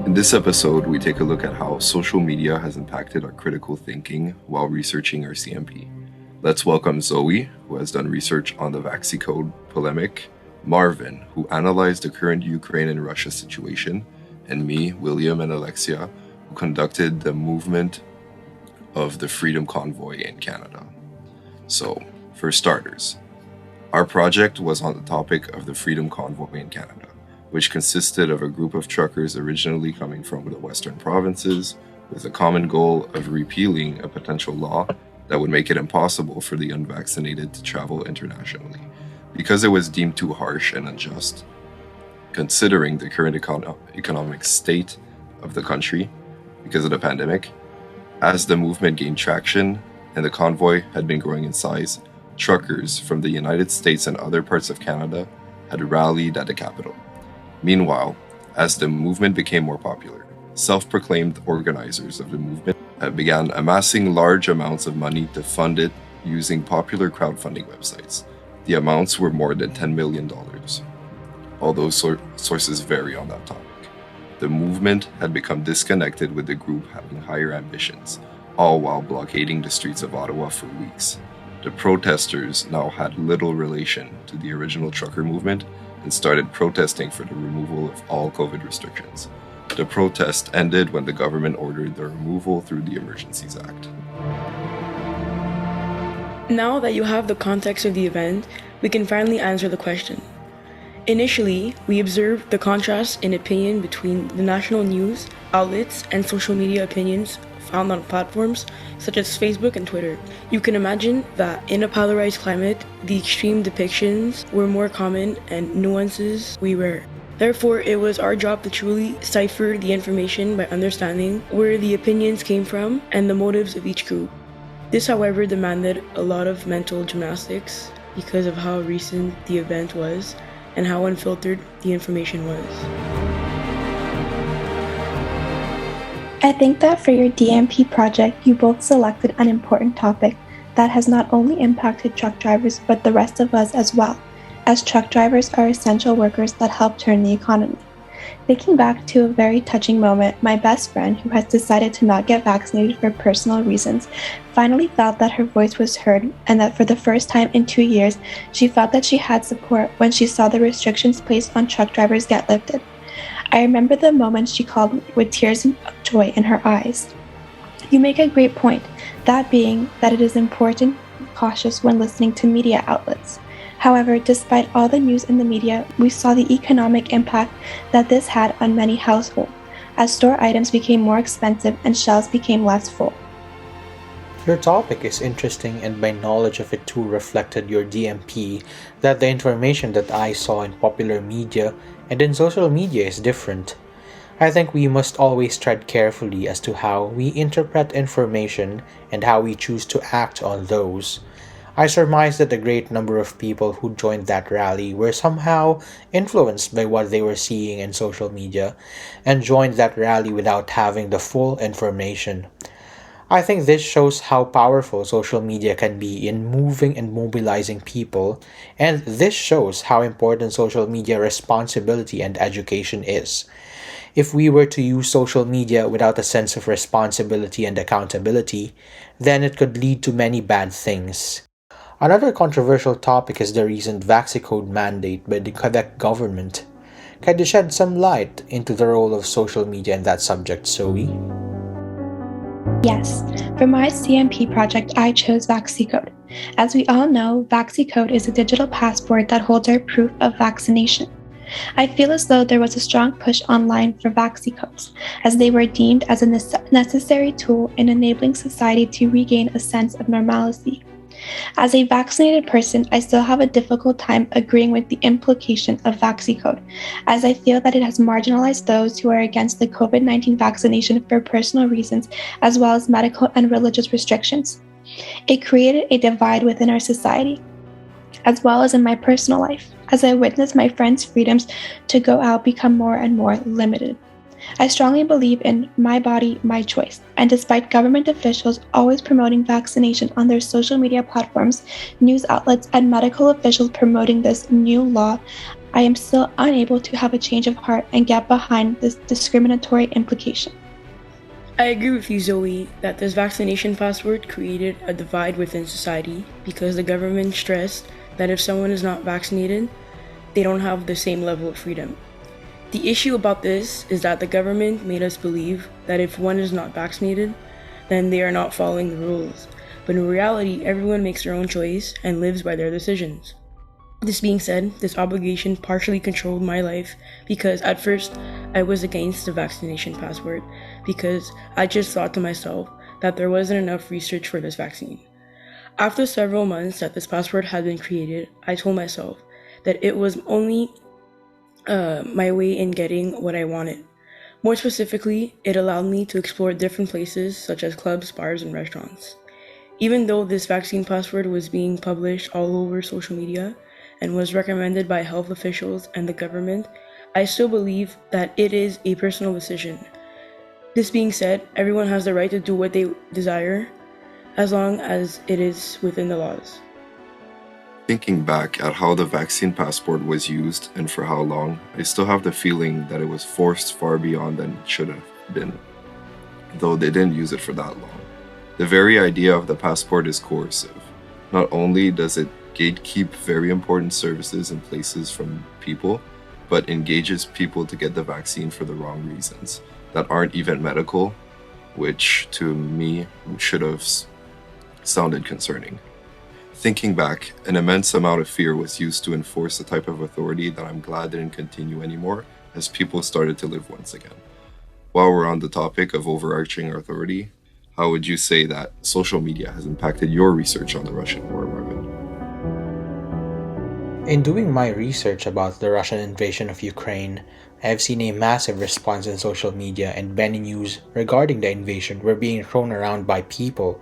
In this episode, we take a look at how social media has impacted our critical thinking while researching our CMP. Let's welcome Zoe, who has done research on the VaxiCode polemic, Marvin, who analyzed the current Ukraine and Russia situation, and me, William, and Alexia, who conducted the movement of the Freedom Convoy in Canada. So, for starters, our project was on the topic of the Freedom Convoy in Canada, which consisted of a group of truckers originally coming from the Western provinces with a common goal of repealing a potential law that would make it impossible for the unvaccinated to travel internationally, because it was deemed too harsh and unjust, considering the current economic state of the country because of the pandemic. As the movement gained traction and the convoy had been growing in size, truckers from the United States and other parts of Canada had rallied at the capital. Meanwhile, as the movement became more popular, self-proclaimed organizers of the movement began amassing large amounts of money to fund it using popular crowdfunding websites. The amounts were more than $10 million, although sources vary on that topic. The movement had become disconnected, with the group having higher ambitions, all while blockading the streets of Ottawa for weeks. The protesters now had little relation to the original trucker movement and started protesting for the removal of all COVID restrictions. The protest ended when the government ordered the removal through the Emergencies Act. Now that you have the context of the event, we can finally answer the question. Initially, we observed the contrast in opinion between the national news outlets and social media opinions found on platforms such as Facebook and Twitter. You can imagine that in a polarized climate, the extreme depictions were more common and nuances we rare. Therefore, it was our job to truly cipher the information by understanding where the opinions came from and the motives of each group. This, however, demanded a lot of mental gymnastics because of how recent the event was and how unfiltered the information was. I think that for your DMP project, you both selected an important topic that has not only impacted truck drivers, but the rest of us as well, as truck drivers are essential workers that help turn the economy. Thinking back to a very touching moment, my best friend, who has decided to not get vaccinated for personal reasons, finally felt that her voice was heard, and that for the first time in 2 years, she felt that she had support when she saw the restrictions placed on truck drivers get lifted. I remember the moment she called me with tears of joy in her eyes. You make a great point, that being that it is important to be cautious when listening to media outlets. However, despite all the news in the media, we saw the economic impact that this had on many households, as store items became more expensive and shelves became less full. Your topic is interesting, and my knowledge of it too reflected your DMP that the information that I saw in popular media and in social media is different. I think we must always tread carefully as to how we interpret information and how we choose to act on those. I surmise that a great number of people who joined that rally were somehow influenced by what they were seeing in social media and joined that rally without having the full information. I think this shows how powerful social media can be in moving and mobilizing people, and this shows how important social media responsibility and education is. If we were to use social media without a sense of responsibility and accountability, then it could lead to many bad things. Another controversial topic is the recent VaxiCode mandate by the Quebec government. Can you shed some light into the role of social media in that subject, Zoe? Yes, for my CMP project, I chose VaxiCode. As we all know, VaxiCode is a digital passport that holds our proof of vaccination. I feel as though there was a strong push online for VaxiCodes, as they were deemed as a necessary tool in enabling society to regain a sense of normalcy. As a vaccinated person, I still have a difficult time agreeing with the implication of VaxiCode, as I feel that it has marginalized those who are against the COVID-19 vaccination for personal reasons, as well as medical and religious restrictions. It created a divide within our society, as well as in my personal life, as I witnessed my friends' freedoms to go out become more and more limited. I strongly believe in my body, my choice, and despite government officials always promoting vaccination on their social media platforms, news outlets, and medical officials promoting this new law, I am still unable to have a change of heart and get behind this discriminatory implication. I agree with you, Zoe, that this vaccination passport created a divide within society because the government stressed that if someone is not vaccinated, they don't have the same level of freedom. The issue about this is that the government made us believe that if one is not vaccinated, then they are not following the rules. But in reality, everyone makes their own choice and lives by their decisions. This being said, this obligation partially controlled my life because at first I was against the vaccination passport because I just thought to myself that there wasn't enough research for this vaccine. After several months that this passport had been created, I told myself that it was only my way in getting what I wanted. More specifically, it allowed me to explore different places such as clubs, bars, and restaurants. Even though this vaccine passport was being published all over social media and was recommended by health officials and the government, I still believe that it is a personal decision. This being said, everyone has the right to do what they desire as long as it is within the laws. Thinking back at how the vaccine passport was used and for how long, I still have the feeling that it was forced far beyond than it should have been, though they didn't use it for that long. The very idea of the passport is coercive. Not only does it gatekeep very important services and places from people, but engages people to get the vaccine for the wrong reasons that aren't even medical, which to me should have sounded concerning. Thinking back, an immense amount of fear was used to enforce a type of authority that I'm glad didn't continue anymore as people started to live once again. While we're on the topic of overarching authority, how would you say that social media has impacted your research on the Russian war, Marvin? In doing my research about the Russian invasion of Ukraine, I have seen a massive response in social media, and many news regarding the invasion were being thrown around by people.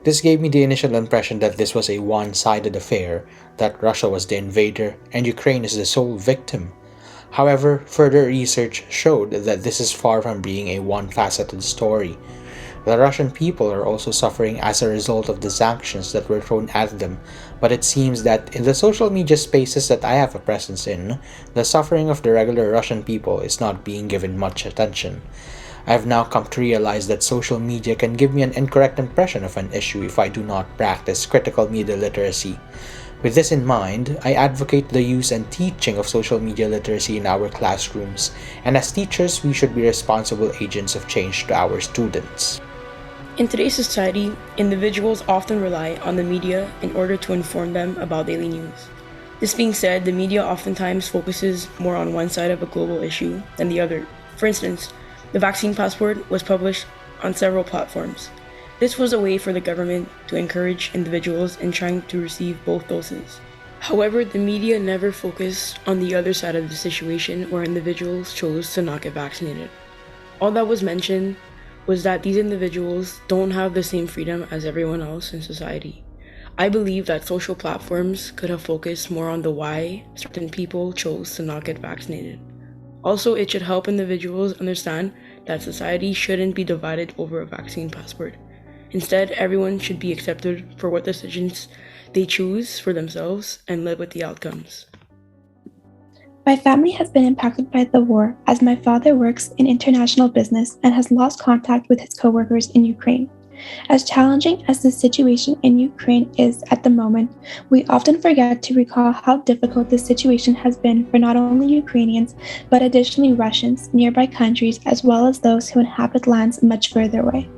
This gave me the initial impression that this was a one-sided affair, that Russia was the invader and Ukraine is the sole victim. However, further research showed that this is far from being a one-faceted story. The Russian people are also suffering as a result of the sanctions that were thrown at them, but it seems that in the social media spaces that I have a presence in, the suffering of the regular Russian people is not being given much attention. I have now come to realize that social media can give me an incorrect impression of an issue if I do not practice critical media literacy. With this in mind, I advocate the use and teaching of social media literacy in our classrooms, and as teachers, we should be responsible agents of change to our students. In today's society, individuals often rely on the media in order to inform them about daily news. This being said, the media oftentimes focuses more on one side of a global issue than the other. For instance, the vaccine passport was published on several platforms. This was a way for the government to encourage individuals in trying to receive both doses. However, the media never focused on the other side of the situation where individuals chose to not get vaccinated. All that was mentioned was that these individuals don't have the same freedom as everyone else in society. I believe that social platforms could have focused more on the why certain people chose to not get vaccinated. Also, it should help individuals understand that society shouldn't be divided over a vaccine passport. Instead, everyone should be accepted for what decisions they choose for themselves and live with the outcomes. My family has been impacted by the war as my father works in international business and has lost contact with his coworkers in Ukraine. As challenging as the situation in Ukraine is at the moment, we often forget to recall how difficult this situation has been for not only Ukrainians, but additionally Russians, nearby countries, as well as those who inhabit lands much further away.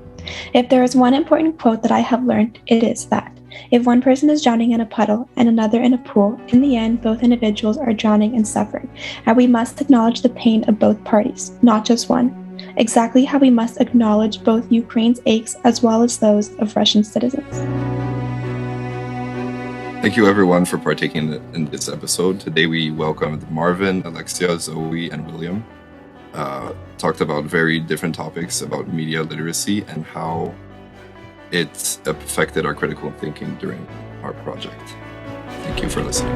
If there is one important quote that I have learned, it is that if one person is drowning in a puddle and another in a pool, in the end, both individuals are drowning and suffering, and we must acknowledge the pain of both parties, not just one. Exactly how we must acknowledge both Ukraine's aches as well as those of Russian citizens. Thank you everyone for partaking in this episode. Today we welcomed Marvin, Alexia, Zoe, and William. Talked about very different topics about media literacy and how it affected our critical thinking during our project. Thank you for listening.